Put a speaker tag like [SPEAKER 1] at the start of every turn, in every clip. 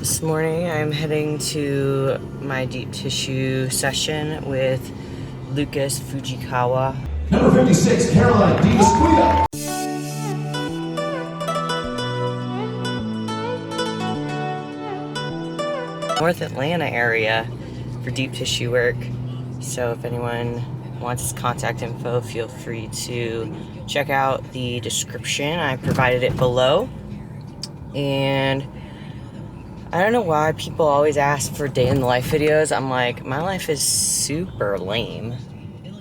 [SPEAKER 1] This morning I'm heading to my deep tissue session with Lucas Fujikawa.
[SPEAKER 2] Number 56, Caroline DeMesquita.
[SPEAKER 1] North Atlanta area for deep tissue work. So if anyone wants contact info, feel free to check out the description. I provided it below. And I don't know why people always ask for day in the life videos. I'm like, my life is super lame.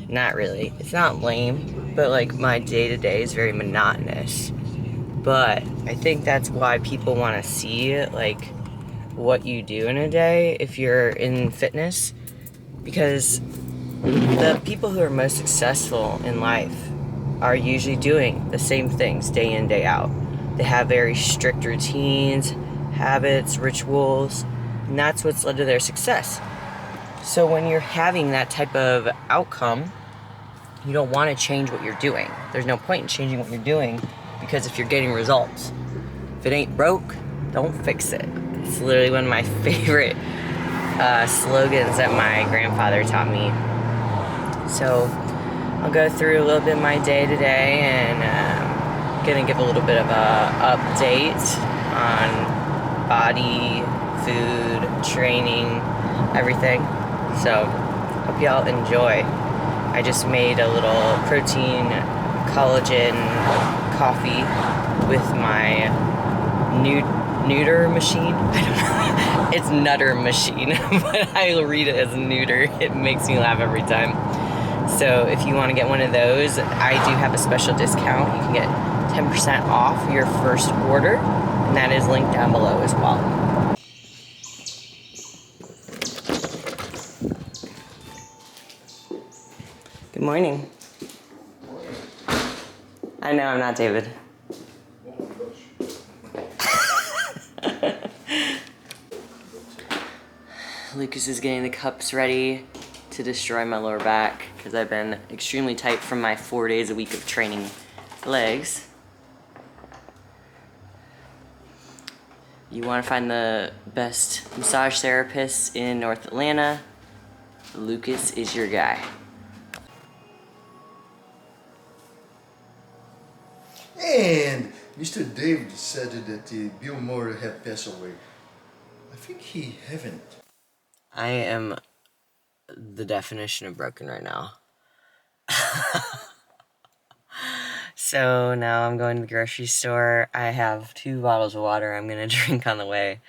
[SPEAKER 1] Not really. It's not lame, but like my day-to-day is very monotonous. But I think that's why people want to see like what you do in a day if you're in fitness, because the people who are most successful in life are usually doing the same things day in, day out. They have very strict routines, habits, rituals, and that's what's led to their success. So when you're having that type of outcome, you don't want to change what you're doing. There's no point in changing what you're doing, because if you're getting results, if it ain't broke, don't fix it. It's literally one of my favorite slogans that my grandfather taught me. So I'll go through a little bit of my day today, and gonna give a little bit of a update on body, food, training, everything. So hope y'all enjoy. I just made a little protein collagen coffee with my neuter machine. I don't know. It's nutter machine, but I read it as neuter. It makes me laugh every time. So if you want to get one of those, I do have a special discount. You can get 10% off your first order, and that is linked down below as well. Good morning. I know I'm not David. Lucas is getting the cups ready to destroy my lower back because I've been extremely tight from my 4 days a week of training legs. You want to find the best massage therapists in North Atlanta? Lucas is your guy.
[SPEAKER 3] And Mr. David said that Bill Murray had passed away. I think he haven't.
[SPEAKER 1] I am the definition of broken right now. So now I'm going to the grocery store. I have 2 bottles of water I'm going to drink on the way.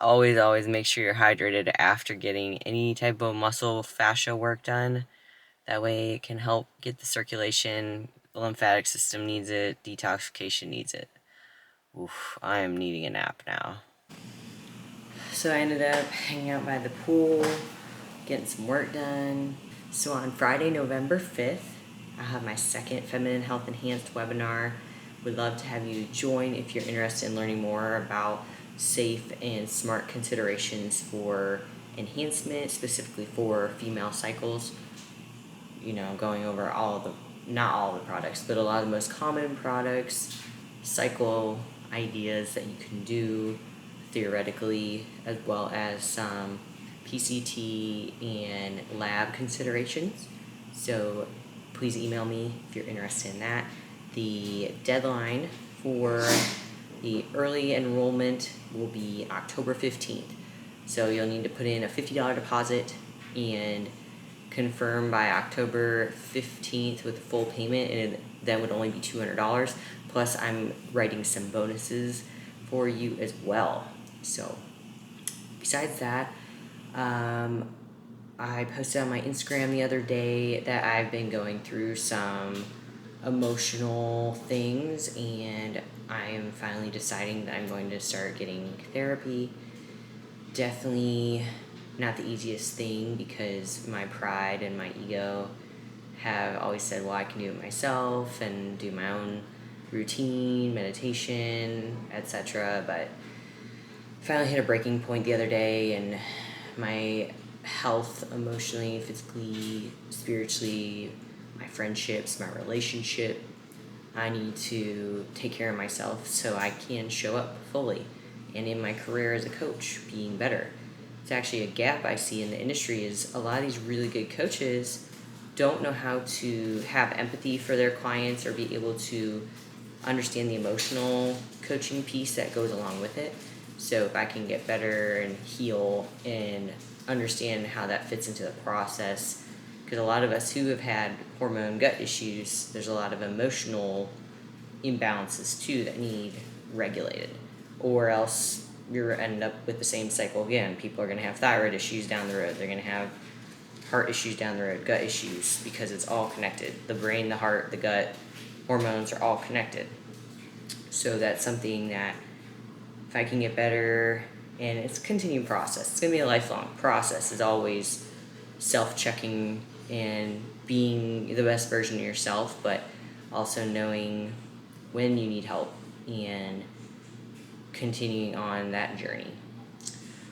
[SPEAKER 1] Always make sure you're hydrated after getting any type of muscle fascia work done. That way it can help get the circulation. The lymphatic system needs it. Detoxification needs it. Oof, I am needing a nap now. So I ended up hanging out by the pool, getting some work done. So on Friday, November 5th, I'll have my second Feminine Health Enhanced webinar. Would love to have you join if you're interested in learning more about safe and smart considerations for enhancement, specifically for female cycles. You know, going over not all the products, but a lot of the most common products, cycle ideas that you can do theoretically, as well as some PCT and lab considerations. So please email me if you're interested in that. The deadline for the early enrollment will be October 15th. So you'll need to put in a $50 deposit and confirm by October 15th with full payment, and that would only be $200. Plus I'm writing some bonuses for you as well. So besides that, I posted on my Instagram the other day that I've been going through some emotional things, and I am finally deciding that I'm going to start getting therapy. Definitely not the easiest thing, because my pride and my ego have always said, well, I can do it myself and do my own routine, meditation, etc. But finally hit a breaking point the other day, and my health, emotionally, physically, spiritually, my friendships, my relationship, I need to take care of myself so I can show up fully and in my career as a coach being better. It's actually a gap I see in the industry is a lot of these really good coaches don't know how to have empathy for their clients or be able to understand the emotional coaching piece that goes along with it. So if I can get better and heal and understand how that fits into the process, because a lot of us who have had hormone gut issues, there's a lot of emotional imbalances too that need regulated, or else you're end up with the same cycle again. People are going to have thyroid issues down the road, they're going to have heart issues down the road, gut issues, because it's all connected. The brain, the heart, the gut, hormones are all connected. So that's something that if I can get better, and it's a continued process, it's going to be a lifelong process, is always self-checking and being the best version of yourself, but also knowing when you need help and continuing on that journey.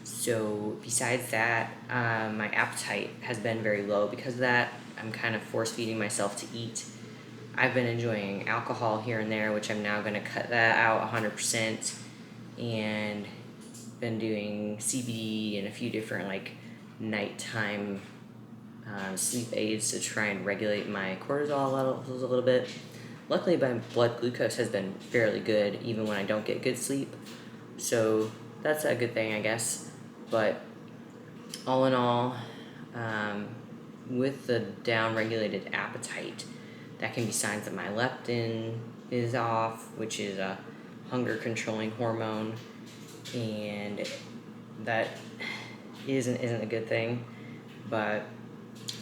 [SPEAKER 1] So besides that, my appetite has been very low because of that. I'm kind of force feeding myself to eat. I've been enjoying alcohol here and there, which I'm now going to cut that out 100%, and been doing CBD and a few different like nighttime sleep aids to try and regulate my cortisol levels a little bit. Luckily, my blood glucose has been fairly good even when I don't get good sleep, so that's a good thing, I guess. But all in all, with the down-regulated appetite, that can be signs that my leptin is off, which is a hunger-controlling hormone, and that isn't a good thing. But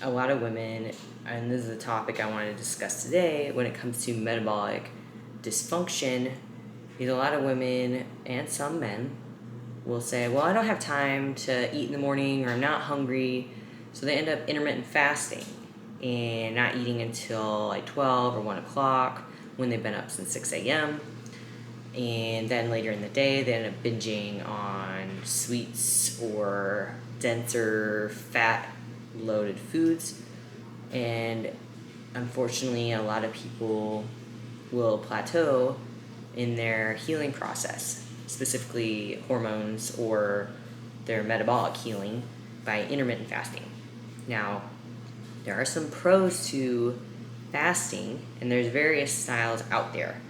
[SPEAKER 1] a lot of women, and this is a topic I want to discuss today when it comes to metabolic dysfunction, is a lot of women and some men will say, well, I don't have time to eat in the morning, or I'm not hungry, so they end up intermittent fasting and not eating until like 12 or 1 o'clock when they've been up since 6 a.m. And then later in the day, they end up binging on sweets or denser fat-loaded foods. And unfortunately, a lot of people will plateau in their healing process, specifically hormones or their metabolic healing, by intermittent fasting. Now, there are some pros to fasting, and there's various styles out there.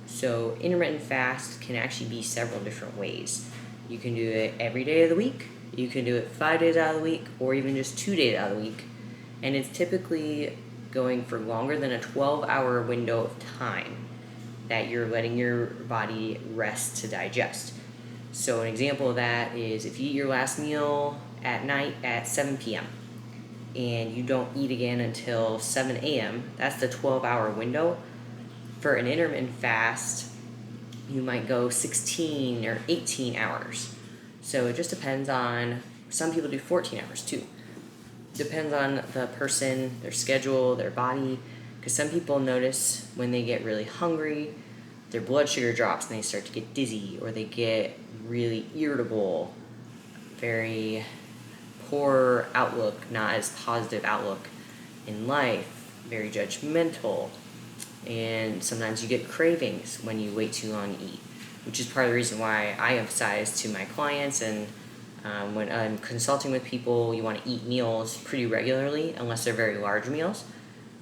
[SPEAKER 1] So intermittent fast can actually be several different ways. You can do it every day of the week, you can do it 5 days out of the week, or even just 2 days out of the week. And it's typically going for longer than a 12-hour window of time that you're letting your body rest to digest. So an example of that is if you eat your last meal at night at 7 p.m. and you don't eat again until 7 a.m., that's the 12-hour window. For an intermittent fast, you might go 16 or 18 hours. So it just depends on, some people do 14 hours too. Depends on the person, their schedule, their body, because some people notice when they get really hungry, their blood sugar drops and they start to get dizzy, or they get really irritable, very poor outlook, not as positive outlook in life, very judgmental, and sometimes you get cravings when you wait too long to eat, which is part of the reason why I emphasize to my clients, and when I'm consulting with people, you want to eat meals pretty regularly unless they're very large meals,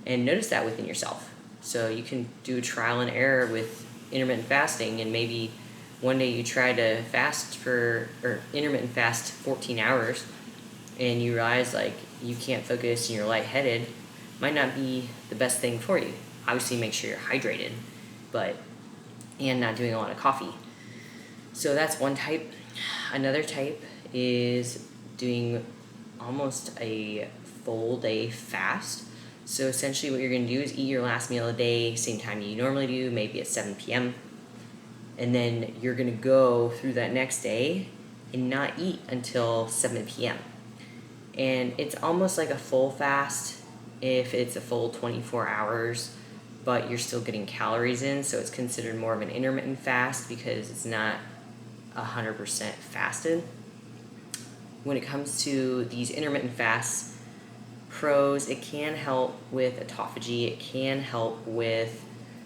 [SPEAKER 1] and notice that within yourself. So you can do trial and error with intermittent fasting, and maybe one day you try to intermittent fast 14 hours and you realize like you can't focus and you're lightheaded. Might not be the best thing for you. Obviously make sure you're hydrated, and not doing a lot of coffee. So that's one type. Another type is doing almost a full day fast. So essentially what you're going to do is eat your last meal of the day, same time you normally do, maybe at 7 p.m. And then you're going to go through that next day and not eat until 7 p.m. And it's almost like a full fast if it's a full 24 hours, but you're still getting calories in, so it's considered more of an intermittent fast because it's not 100% fasted. When it comes to these intermittent fasts, pros, it can help with autophagy, it can help with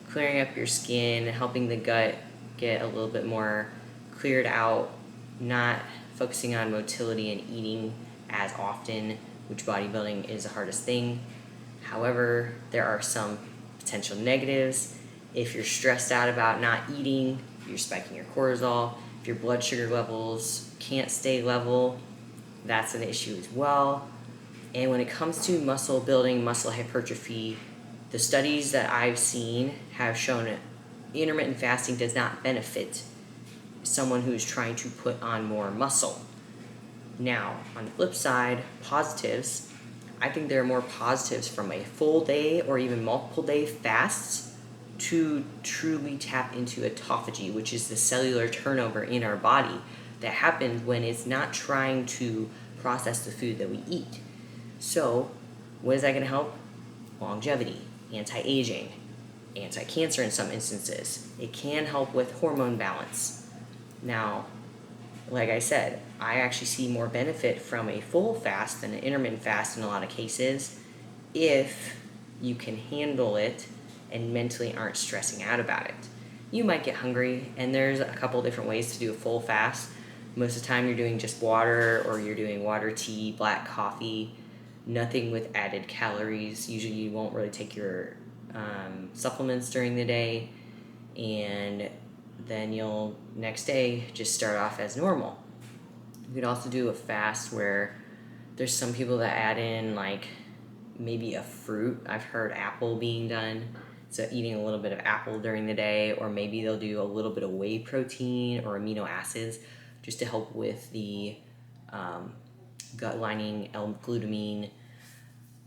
[SPEAKER 1] clearing up your skin, helping the gut get a little bit more cleared out not focusing on motility and eating as often, which bodybuilding is the hardest thing. However, there are some potential negatives. If you're stressed out about not eating, you're spiking your cortisol. If your blood sugar levels can't stay level, that's an issue as well. And when it comes to muscle building, muscle hypertrophy, the studies that I've seen have shown that intermittent fasting does not benefit someone who's trying to put on more muscle. Now, on the flip side, positives, I think there are more positives from a full day or even multiple day fasts to truly tap into autophagy, which is the cellular turnover in our body that happens when it's not trying to process the food that we eat. So, what is that going to help? Longevity, anti-aging, anti-cancer in some instances. It can help with hormone balance. Now, like I said, I actually see more benefit from a full fast than an intermittent fast in a lot of cases if you can handle it and mentally aren't stressing out about it. You might get hungry, and there's a couple different ways to do a full fast. Most of the time you're doing just water, or you're doing water, tea, black coffee, nothing with added calories. Usually you won't really take your supplements during the day, and then you'll next day just start off as normal. You could also do a fast where there's some people that add in like maybe a fruit. I've heard apple being done, so eating a little bit of apple during the day, or maybe they'll do a little bit of whey protein or amino acids just to help with the gut lining, L-glutamine.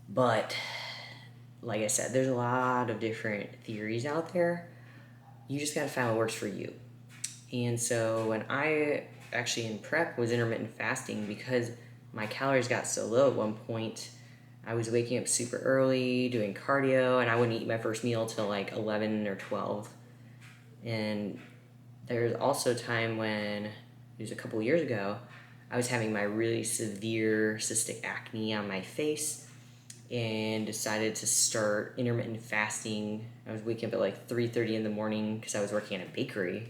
[SPEAKER 1] But like I said, there's a lot of different theories out there. You just gotta find what works for you. And so when I actually in prep was intermittent fasting, because my calories got so low at one point, I was waking up super early, doing cardio, and I wouldn't eat my first meal till like 11 or 12. And there's also a time when, it was a couple years ago, I was having my really severe cystic acne on my face and decided to start intermittent fasting. I was waking up at like 3:30 in the morning because I was working at a bakery,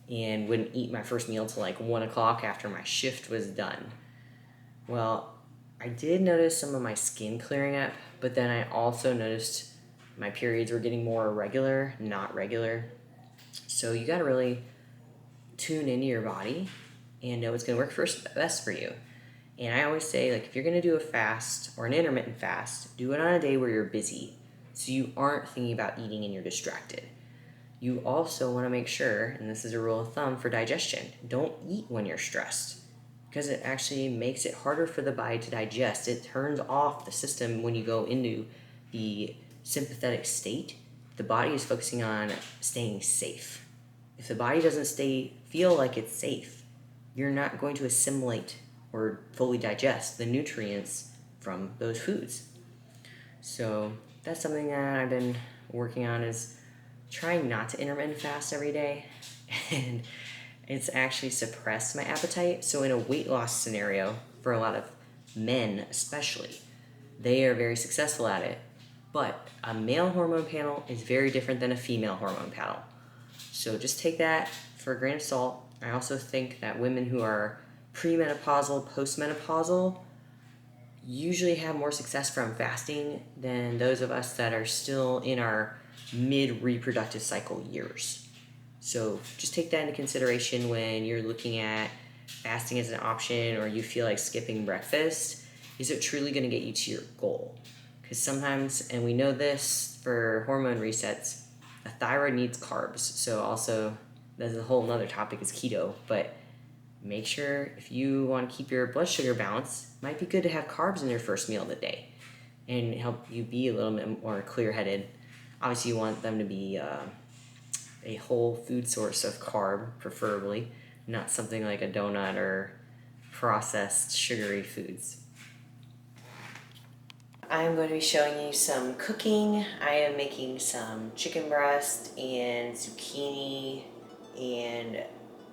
[SPEAKER 1] and wouldn't eat my first meal till like 1 o'clock after my shift was done. Well, I did notice some of my skin clearing up, but then I also noticed my periods were getting more irregular, not regular. So you gotta really tune into your body and know what's gonna work best for you. And I always say, like, if you're gonna do a fast or an intermittent fast, do it on a day where you're busy, so you aren't thinking about eating and you're distracted. You also want to make sure, and this is a rule of thumb for digestion, don't eat when you're stressed, because it actually makes it harder for the body to digest. It turns off the system when you go into the sympathetic state. The body is focusing on staying safe. If the body doesn't feel like it's safe, you're not going to assimilate or fully digest the nutrients from those foods. So that's something that I've been working on, is trying not to intermittent fast every day, and it's actually suppressed my appetite. So in a weight loss scenario, for a lot of men especially, they are very successful at it, but a male hormone panel is very different than a female hormone panel. So just take that for a grain of salt. I also think that women who are premenopausal, postmenopausal usually have more success from fasting than those of us that are still in our mid-reproductive cycle years. So just take that into consideration when you're looking at fasting as an option, or you feel like skipping breakfast. Is it truly going to get you to your goal? Because sometimes, and we know this for hormone resets, a thyroid needs carbs. So also, that's a whole nother topic, is keto, but make sure if you want to keep your blood sugar balanced, it might be good to have carbs in your first meal of the day and help you be a little bit more clear-headed. Obviously, you want them to be a whole food source of carb, preferably, not something like a donut or processed sugary foods. I am going to be showing you some cooking. I am making some chicken breast and zucchini and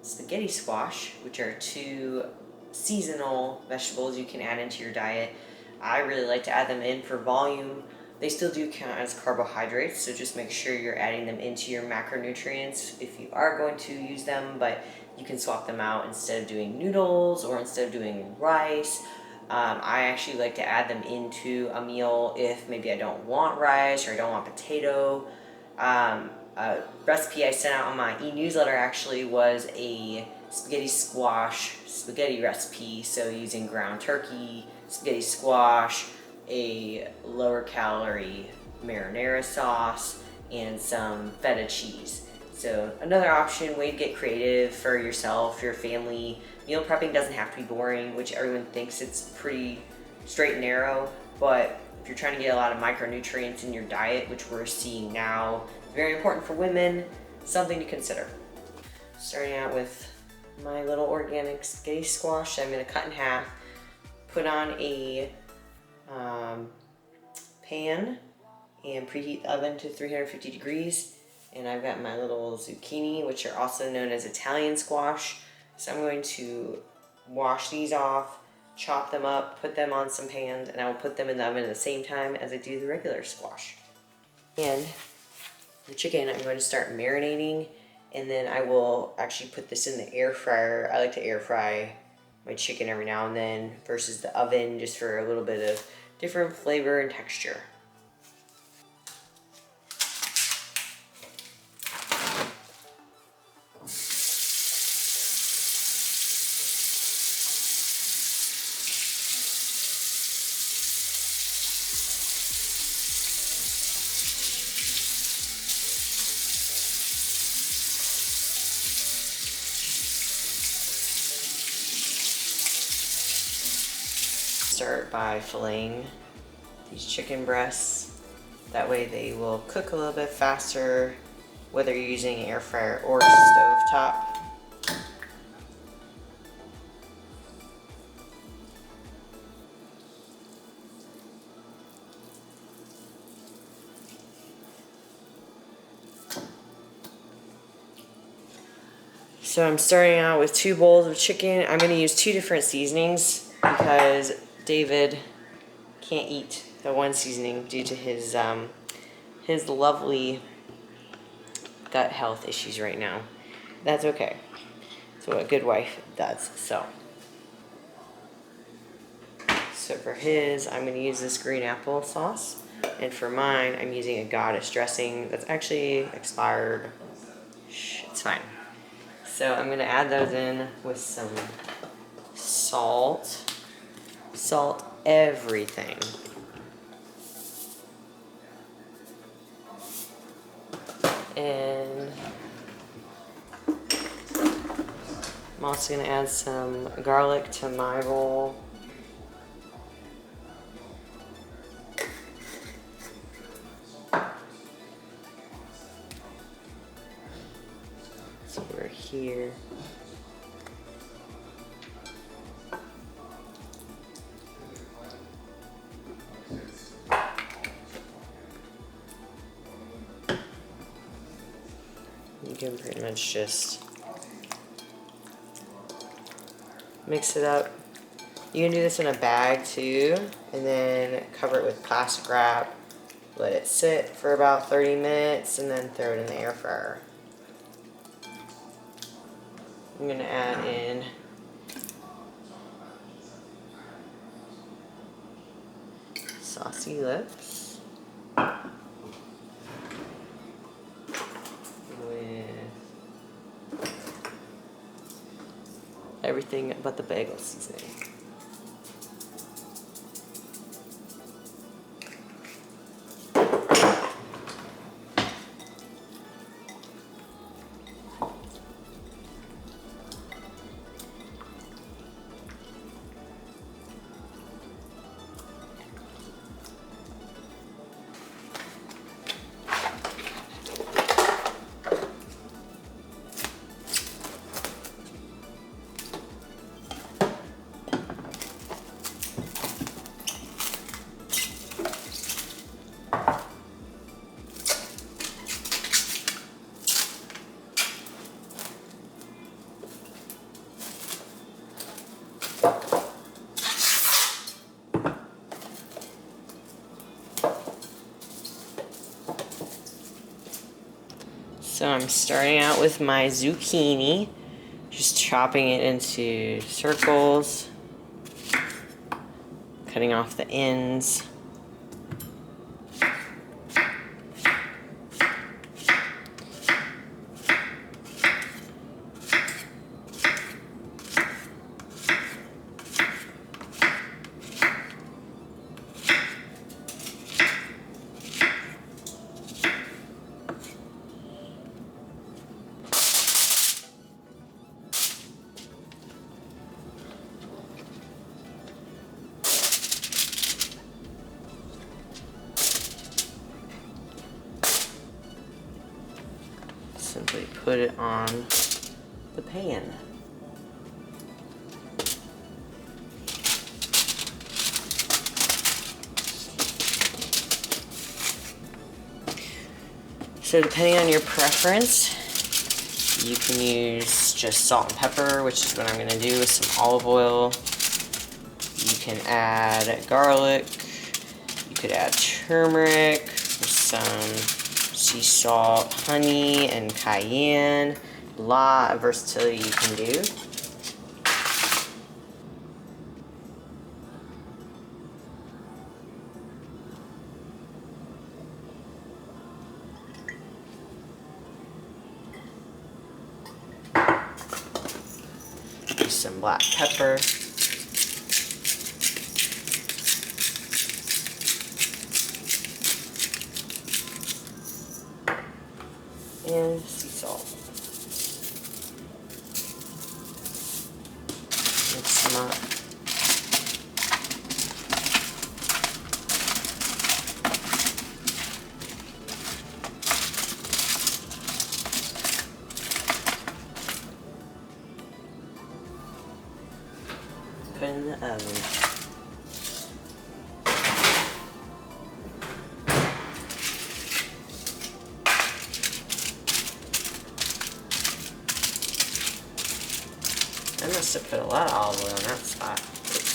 [SPEAKER 1] spaghetti squash, which are two seasonal vegetables you can add into your diet. I really like to add them in for volume. They still do count as carbohydrates, so just make sure you're adding them into your macronutrients if you are going to use them, but you can swap them out instead of doing noodles or instead of doing rice. I actually like to add them into a meal if maybe I don't want rice or I don't want potato. A recipe I sent out on my e-newsletter actually was a spaghetti squash spaghetti recipe. So using ground turkey, spaghetti squash, a lower calorie marinara sauce, and some feta cheese. So another option, way to get creative for yourself, your family. Meal prepping doesn't have to be boring, which everyone thinks it's pretty straight and narrow, but if you're trying to get a lot of micronutrients in your diet, which we're seeing now, it's very important for women, something to consider. Starting out with my little organic spaghetti squash, I'm gonna cut in half, put on a pan and preheat the oven to 350 degrees. And I've got my little zucchini, which are also known as Italian squash. So I'm going to wash these off, chop them up, put them on some pans, and I will put them in the oven at the same time as I do the regular squash. And the chicken I'm going to start marinating, and then I will actually put this in the air fryer. I like to air fry my chicken every now and then versus the oven, just for a little bit of different flavor and texture. Start by filleting these chicken breasts. That way they will cook a little bit faster, whether you're using an air fryer or a stove top. So I'm starting out with 2 bowls of chicken. I'm going to use 2 different seasonings because David can't eat the one seasoning due to his lovely gut health issues right now. That's okay. That's what a good wife does. So for his, I'm going to use this green apple sauce. And for mine, I'm using a goddess dressing that's actually expired. Shh, it's fine. So I'm going to add those in with some salt. Salt everything. And I'm also going to add some garlic to my bowl. So we're here. You can pretty much just mix it up. You can do this in a bag too, and then cover it with plastic wrap. Let it sit for about 30 minutes, and then throw it in the air fryer. I'm gonna add in saucy lips with everything but the bagel seasoning. So I'm starting out with my zucchini. Just chopping it into circles, cutting off the ends. Simply put it on the pan. So depending on your preference, you can use just salt and pepper, which is what I'm going to do with some olive oil. You can add garlic. You could add turmeric with some sea salt, honey, and cayenne. A lot of versatility you can do. Use some black pepper. And sea salt. Mix them up. Put in the oven. I must have put a lot of olive oil in that spot. Oops.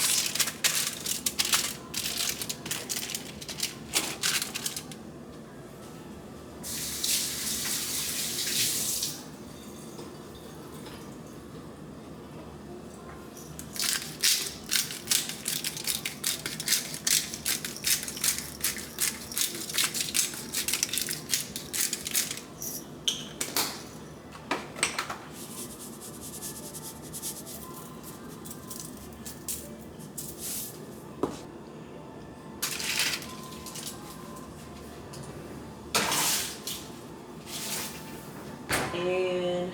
[SPEAKER 1] And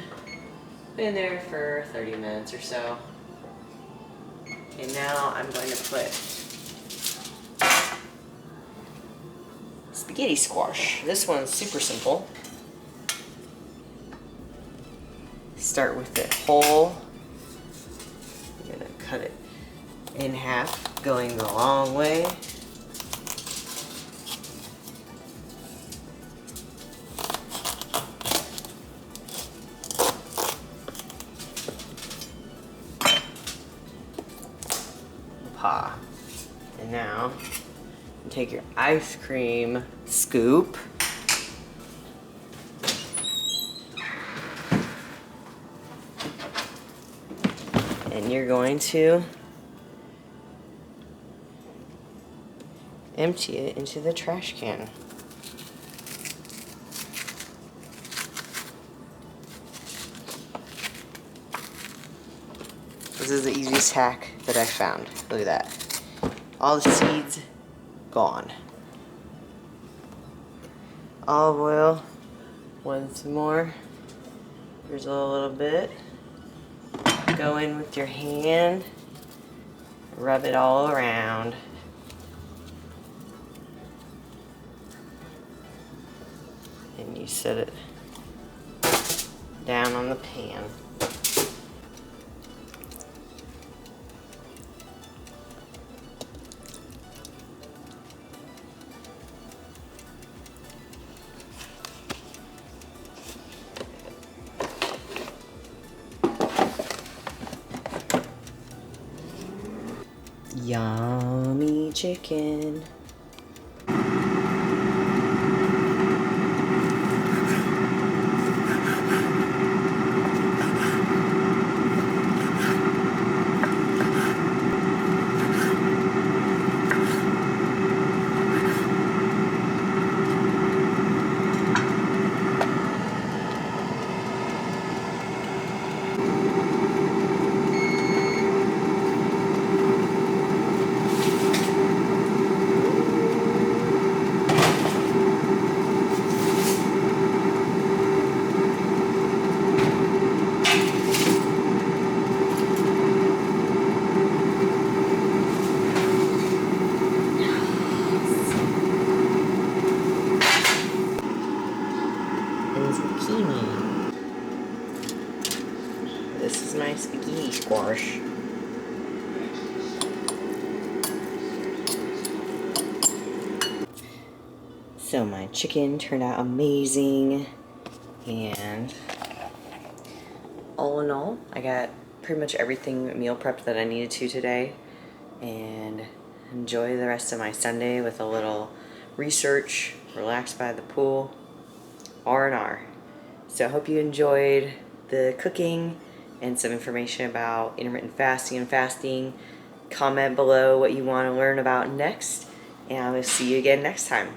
[SPEAKER 1] been there for 30 minutes or so. And now I'm going to put spaghetti squash. This one's super simple. Start with it whole. I'm gonna cut it in half, going the long way. And now, you take your ice cream scoop and you're going to empty it into the trash can. This is the easiest hack that I found. Look at that. All the seeds gone. Olive oil, once more. Here's a little bit. Go in with your hand, rub it all around. And you set it down on the pan. Yummy chicken. So my chicken turned out amazing, and all in all, I got pretty much everything meal prepped that I needed to today, and enjoy the rest of my Sunday with a little research, relax by the pool, R&R. So I hope you enjoyed the cooking and some information about intermittent fasting and fasting. Comment below what you want to learn about next, and I will see you again next time.